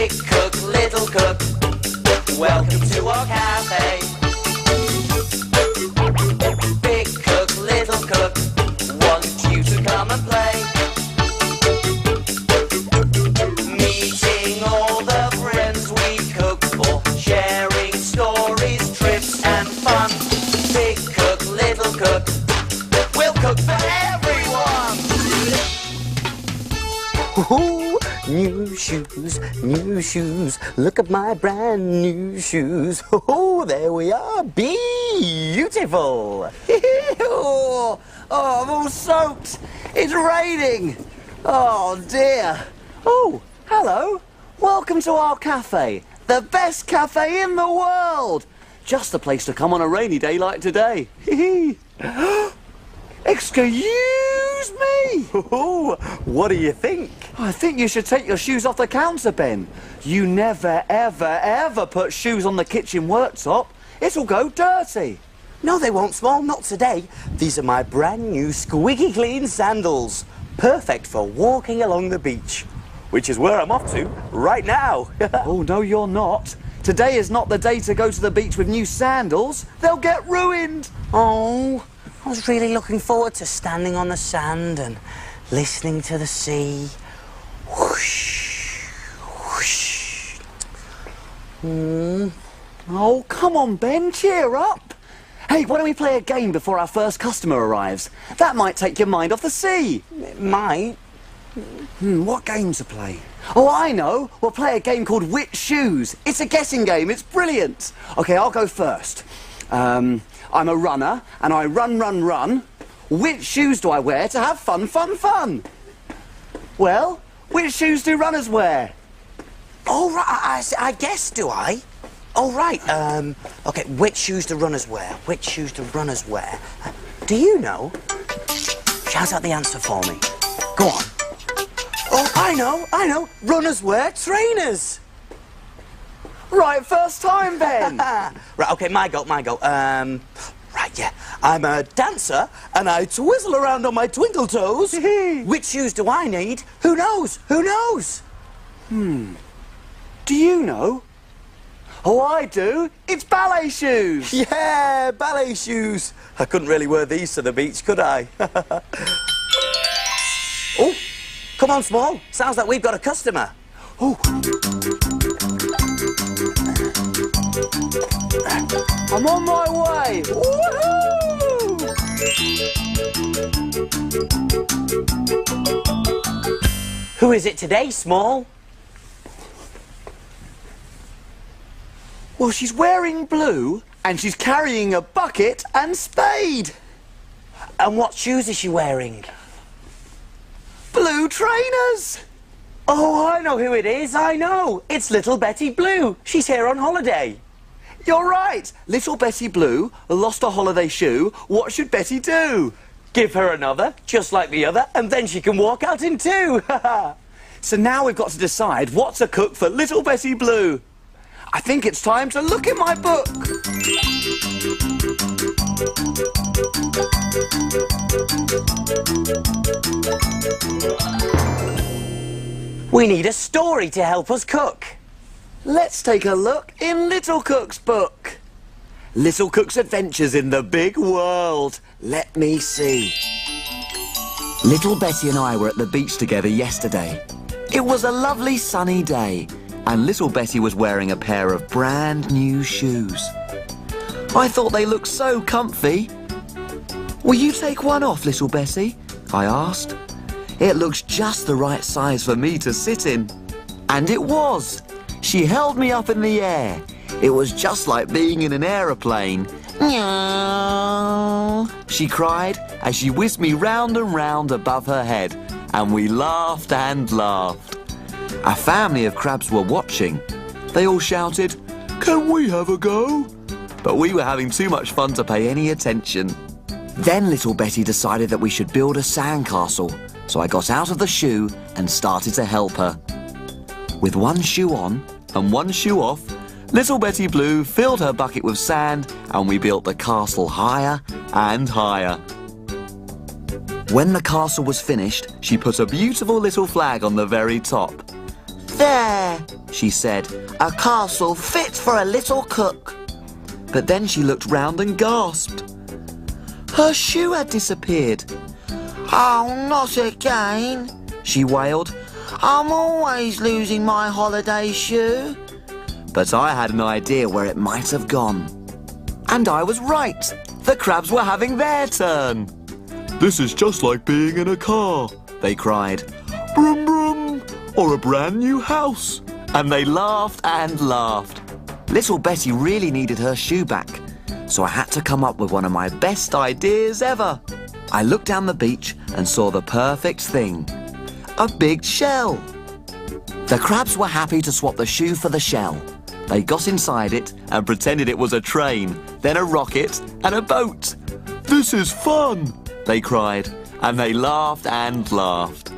Big cook, little cook, welcome to our cafe. Big cook, little cook, want you to come and play. Meeting all the friends we cook for, sharing stories, trips and fun. Big cook, little cook, we'll cook for everyone. Ooh, new shoes, look at my brand new shoes. Oh, there we are, beautiful. Oh, I'm all soaked. It's raining. Oh, dear. Oh, hello. Welcome to our cafe. The best cafe in the world. Just the place to come on a rainy day like today. Excuse me. Oh, what do you think? I think you should take your shoes off the counter, Ben. You never, ever, ever put shoes on the kitchen worktop. It'll go dirty. No, they won't, Small, not today. These are my brand new squeaky clean sandals. Perfect for walking along the beach. Which is where I'm off to right now. Oh, no, you're not. Today is not the day to go to the beach with new sandals. They'll get ruined. Oh, I was really looking forward to standing on the sand and listening to the sea. Whoosh, whoosh. Oh, come on, Ben, cheer up. Hey, why don't we play a game before our first customer arrives? That might take your mind off the sea. It might. What game to play? Oh, I know. We'll play a game called Which Shoes. It's a guessing game. It's brilliant. OK, I'll go first. I'm a runner, and I run. Which shoes do I wear to have fun? Well, which shoes do runners wear? Oh, right, I guess, do I? Oh, right, OK, which shoes do runners wear? Which shoes do runners wear? Do you know? Shout out the answer for me. Go on. Oh, I know. Runners wear trainers. Right, first time, Ben. Right, OK, my go. Right, yeah. I'm a dancer, and I twizzle around on my twinkle toes. Which shoes do I need? Who knows? Do you know? Oh, I do. It's ballet shoes. Yeah, ballet shoes. I couldn't really wear these to the beach, could I? Oh, come on, Small. Sounds like we've got a customer. Oh. I'm on my way. Woohoo! Who is it today, Small? Well, she's wearing blue and she's carrying a bucket and spade. And what shoes is she wearing? Blue trainers. Oh, I know who it is. I know. It's little Betty Blue. She's here on holiday. You're right. Little Betty Blue lost a holiday shoe. What should Betty do? Give her another, just like the other, and then she can walk out in two. So now we've got to decide what to cook for little Betty Blue. I think it's time to look in my book. We need a story to help us cook. Let's take a look in Little Cook's book. Little Cook's Adventures in the Big World. Let me see. Little Betty and I were at the beach together yesterday. It was a lovely sunny day, and little Betty was wearing a pair of brand new shoes. I thought they looked so comfy. Will you take one off, little Betty? I asked. It looks just the right size for me to sit in. And it was. She held me up in the air. It was just like being in an aeroplane. Meow, she cried as she whisked me round and round above her head, and we laughed and laughed. A family of crabs were watching. They all shouted, "Can we have a go?" But we were having too much fun to pay any attention. Then little Betty decided that we should build a sandcastle, so I got out of the shoe and started to help her. With one shoe on and one shoe off, little Betty Blue filled her bucket with sand, and we built the castle higher and higher. When the castle was finished, she put a beautiful little flag on the very top. There, she said, a castle fit for a little cook. But then she looked round and gasped. Her shoe had disappeared. Oh, not again, she wailed. I'm always losing my holiday shoe. But I had an idea where it might have gone. And I was right. The crabs were having their turn. This is just like being in a car, they cried. Broom, broom, or a brand new house. And they laughed and laughed. Little Betty really needed her shoe back, so I had to come up with one of my best ideas ever. I looked down the beach and saw the perfect thing. A big shell. The crabs were happy to swap the shoe for the shell. They got inside it and pretended it was a train, then a rocket and a boat. This is fun, they cried, and they laughed and laughed.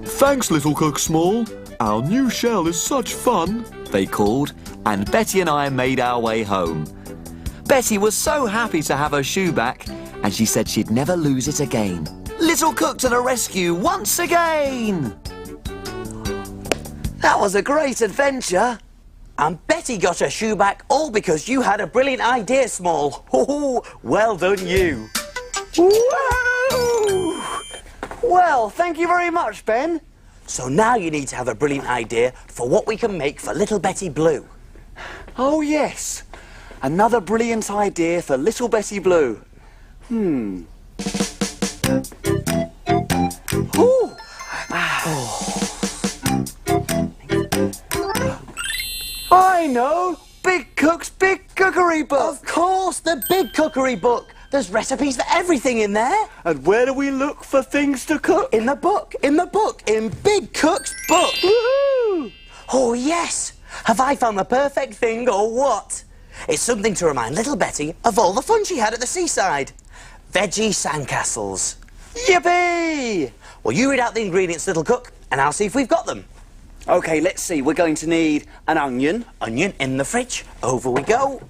Thanks, Little Cook Small. Our new shell is such fun, they called, and Betty and I made our way home. Betty was so happy to have her shoe back, and she said she'd never lose it again. Little Cook to the rescue once again! That was a great adventure. And Betty got her shoe back all because you had a brilliant idea, Small. Oh, well done you. Whoa! Well, thank you very much, Ben. So now you need to have a brilliant idea for what we can make for Little Betty Blue. Oh, yes. Another brilliant idea for Little Betty Blue. Ooh. I know! Big Cook's Big Cookery Book! Of course, the Big Cookery Book. There's recipes for everything in there. And where do we look for things to cook? In the book, in Big Cook's book. Woohoo! Oh, yes. Have I found the perfect thing or what? It's something to remind little Betty of all the fun she had at the seaside. Veggie Sandcastles. Yippee! Well, you read out the ingredients, Little Cook, and I'll see if we've got them. OK, let's see. We're going to need an onion. Onion in the fridge. Over we go.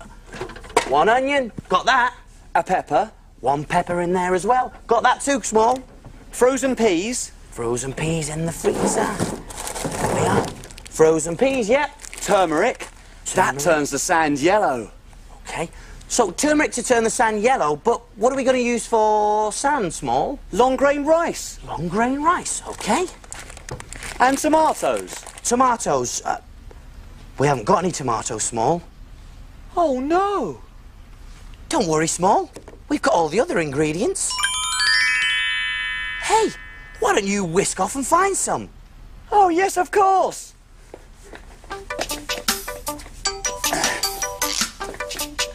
One onion. Got that. A pepper. One pepper in there as well. Got that too, Small. Frozen peas. Frozen peas in the freezer. There we are. Frozen peas, yep. Turmeric. That turns the sand yellow. OK. So, turmeric to turn the sand yellow, but what are we going to use for sand, Small? Long grain rice. Long grain rice, OK. And tomatoes. Tomatoes. We haven't got any tomatoes, Small. Oh, no. Don't worry, Small. We've got all the other ingredients. Hey, why don't you whisk off and find some? Oh, yes, of course.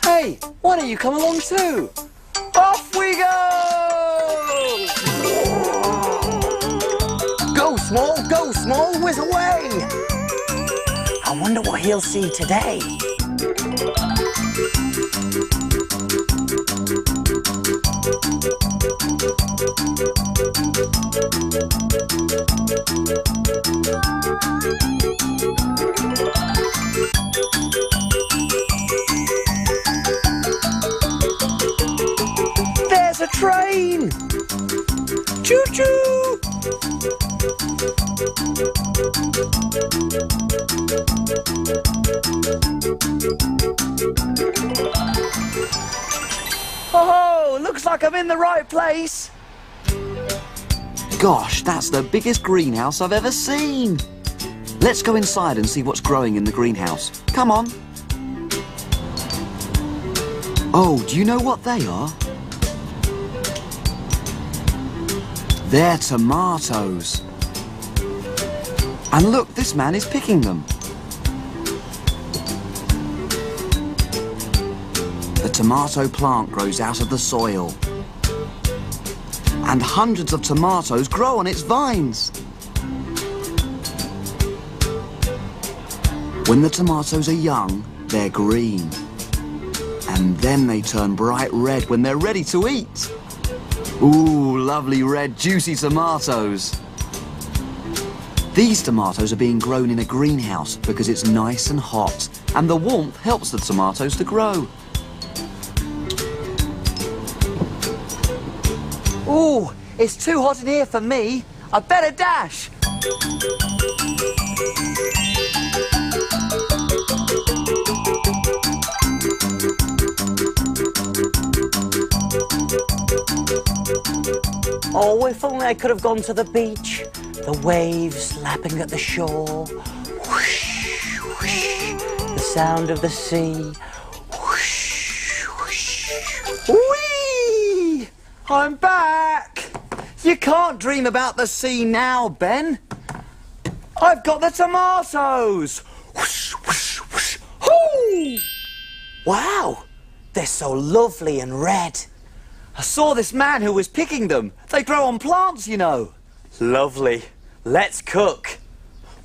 Hey, why don't you come along too? Off we go! Go, Small, whiz away! I wonder what he'll see today. There's a train! Choo-choo! Oh, looks like I'm in the right place. Gosh, that's the biggest greenhouse I've ever seen. Let's go inside and see what's growing in the greenhouse. Come on. Oh, do you know what they are? They're tomatoes. And look, this man is picking them. The tomato plant grows out of the soil. And hundreds of tomatoes grow on its vines. When the tomatoes are young, they're green. And then they turn bright red when they're ready to eat. Ooh, lovely red, juicy tomatoes. These tomatoes are being grown in a greenhouse because it's nice and hot, and the warmth helps the tomatoes to grow. Ooh, it's too hot in here for me. I better dash. Oh, if only I could have gone to the beach. The waves lapping at the shore. Whoosh, whoosh. The sound of the sea. Whoosh, whoosh. Whee! I'm back! You can't dream about the sea now, Ben. I've got the tomatoes! Whoosh, whoosh, whoosh. Hoo! Wow, they're so lovely and red. I saw this man who was picking them. They grow on plants, you know. Lovely. Let's cook.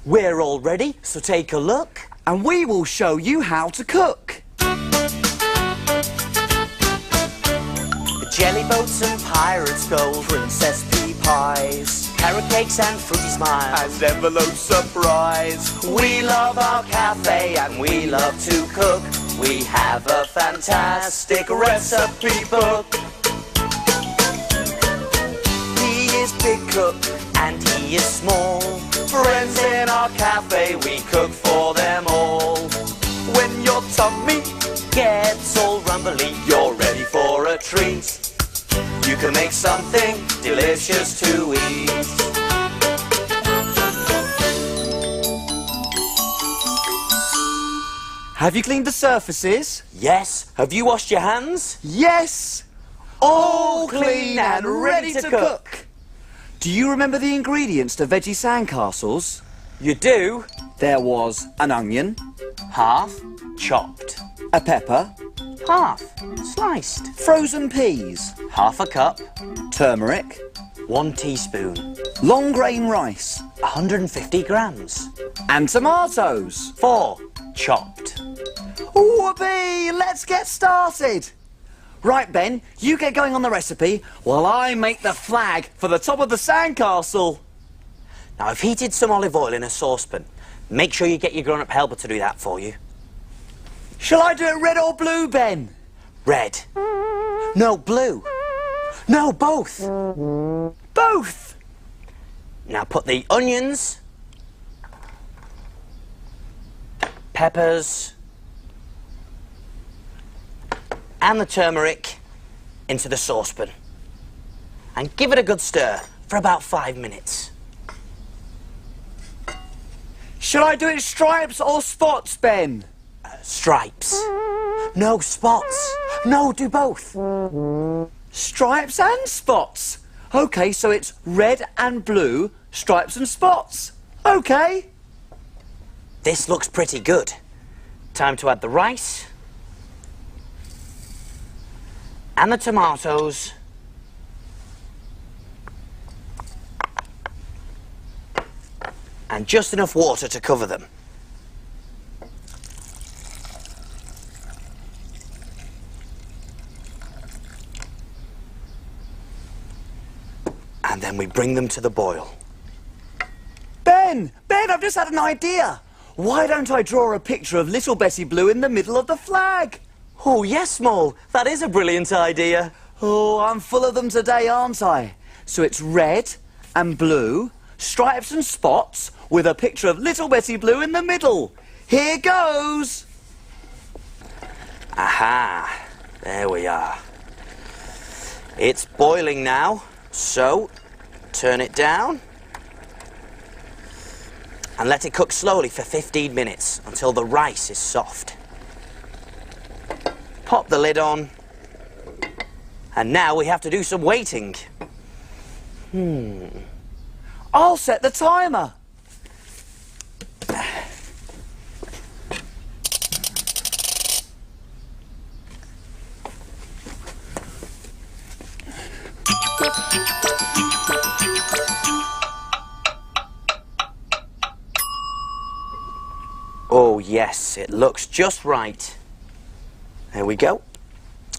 We're all ready, so take a look. And we will show you how to cook. Jelly boats and pirates' gold, princess pea pies, carrot cakes and fruity smiles, And envelope surprise. We love our cafe and we love to cook. We have a fantastic recipe book. He is big cook and he is small. Friends in our cafe, we cook for them all. When your tummy Gets all rumbly, you're ready for a treat. You can make something delicious to eat. Have you cleaned the surfaces? Yes, have you washed your hands? Yes! All clean and ready to cook. Do you remember the ingredients to Veggie Sandcastles? You do? There was an onion, Half chopped, a pepper, half sliced, frozen peas, half a cup, turmeric, 1 teaspoon, long grain rice, 150 grams, and tomatoes. 4 chopped. Whoopee! Let's get started. Right, Ben, you get going on the recipe while I make the flag for the top of the sandcastle. Now I've heated some olive oil in a saucepan. Make sure you get your grown-up helper to do that for you. Shall I do it red or blue, Ben? Red. No, blue. No, both. Both. Now put the onions, peppers, and the turmeric into the saucepan. And give it a good stir for about 5 minutes. Shall I do it stripes or spots, Ben? Stripes. No, spots. No, do both. Stripes and spots. OK, so it's red and blue, stripes and spots. OK. This looks pretty good. Time to add the rice and the tomatoes and just enough water to cover them. And then we bring them to the boil. Ben, I've just had an idea. Why don't I draw a picture of little Bessie Blue in the middle of the flag? Oh, yes, Small. That is a brilliant idea. Oh, I'm full of them today, aren't I? So it's red and blue, stripes and spots, with a picture of little Bessie Blue in the middle. Here goes. Aha. There we are. It's boiling now, so turn it down and let it cook slowly for 15 minutes until the rice is soft. Pop the lid on, and now we have to do some waiting. I'll set the timer. Oh yes, it looks just right. There we go.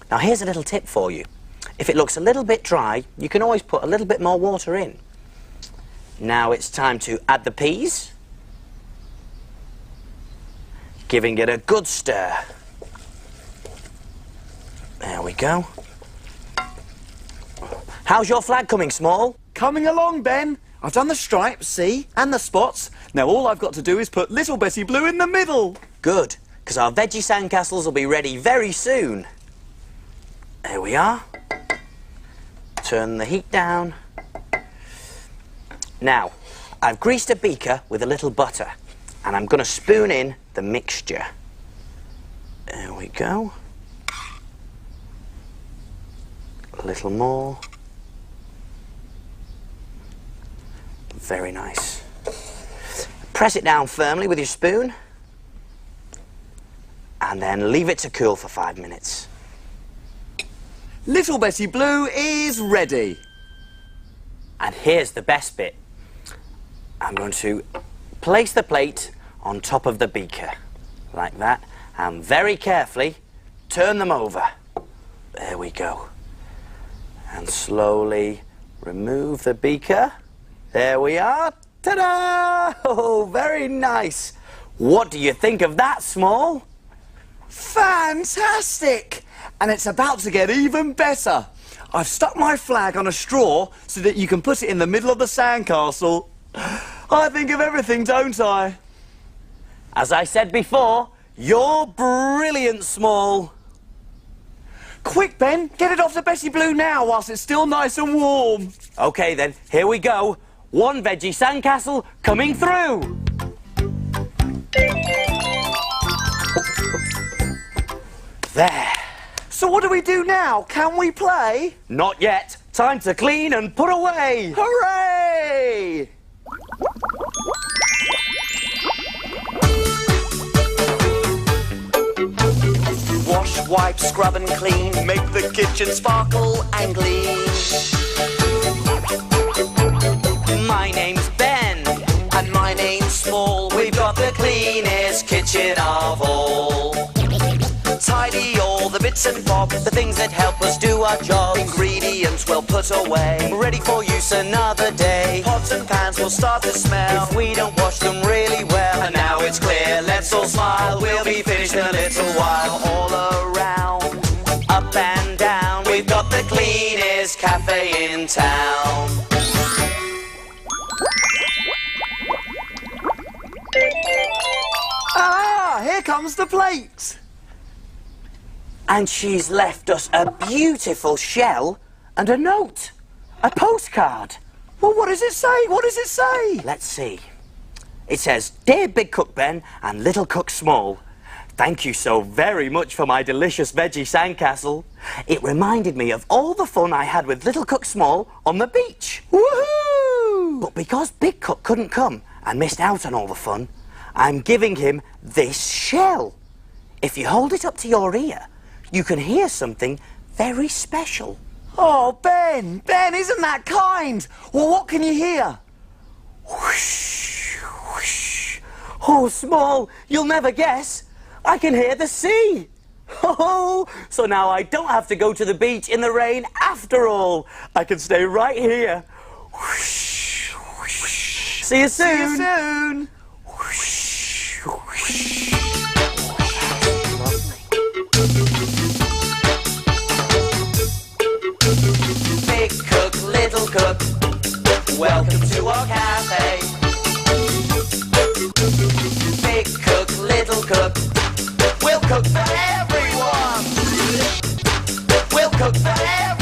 Now here's a little tip for you. If it looks a little bit dry, you can always put a little bit more water in. Now it's time to add the peas, giving it a good stir. There we go. How's your flag coming, Small? Coming along, Ben. I've done the stripes, see, and the spots. Now all I've got to do is put Little Betty Blue in the middle. Good, because our veggie sandcastles will be ready very soon. There we are. Turn the heat down. Now, I've greased a beaker with a little butter, and I'm going to spoon in the mixture. There we go. A little more. Very nice. Press it down firmly with your spoon, and then leave it to cool for 5 minutes. Little Betty Blue is ready. And here's the best bit. I'm going to place the plate on top of the beaker, like that, and very carefully turn them over. There we go. And slowly remove the beaker. There we are. Ta-da! Oh, very nice. What do you think of that, Small? Fantastic! And it's about to get even better. I've stuck my flag on a straw so that you can put it in the middle of the sandcastle. I think of everything, don't I? As I said before, you're brilliant, Small. Quick, Ben, get it off to Betty Blue now whilst it's still nice and warm. OK, then, here we go. One veggie sandcastle coming through. There. So what do we do now? Can we play? Not yet. Time to clean and put away. Hooray! Wash, wipe, scrub and clean. Make the kitchen sparkle and gleam. My name's Ben. And my name's Small. We've got the cleanest kitchen of all. Tidy all the bits and bobs, the things that help us do our job. Ingredients well put away, ready for use another day. Pots and pans will start to smell if we don't wash them really well. And now it's clear, let's all smile, we'll be finished in a little while. All around, up and down, we've got the cleanest cafe in town. Ah, here comes the plate. And she's left us a beautiful shell and a note. A postcard. Well, what does it say? What does it say? Let's see. It says, Dear Big Cook Ben and Little Cook Small, thank you so very much for my delicious veggie sandcastle. It reminded me of all the fun I had with Little Cook Small on the beach. Woohoo! But because Big Cook couldn't come and missed out on all the fun, I'm giving him this shell. If you hold it up to your ear, you can hear something very special. Oh, Ben, isn't that kind? Well, what can you hear? Whoosh, whoosh. Oh, Small, you'll never guess. I can hear the sea. Oh, so now I don't have to go to the beach in the rain after all. I can stay right here. Whoosh, whoosh. See you soon. See you soon. Whoosh, whoosh. Big cook, little cook, welcome to our cafe. Big cook, little cook, we'll cook for everyone. We'll cook for everyone.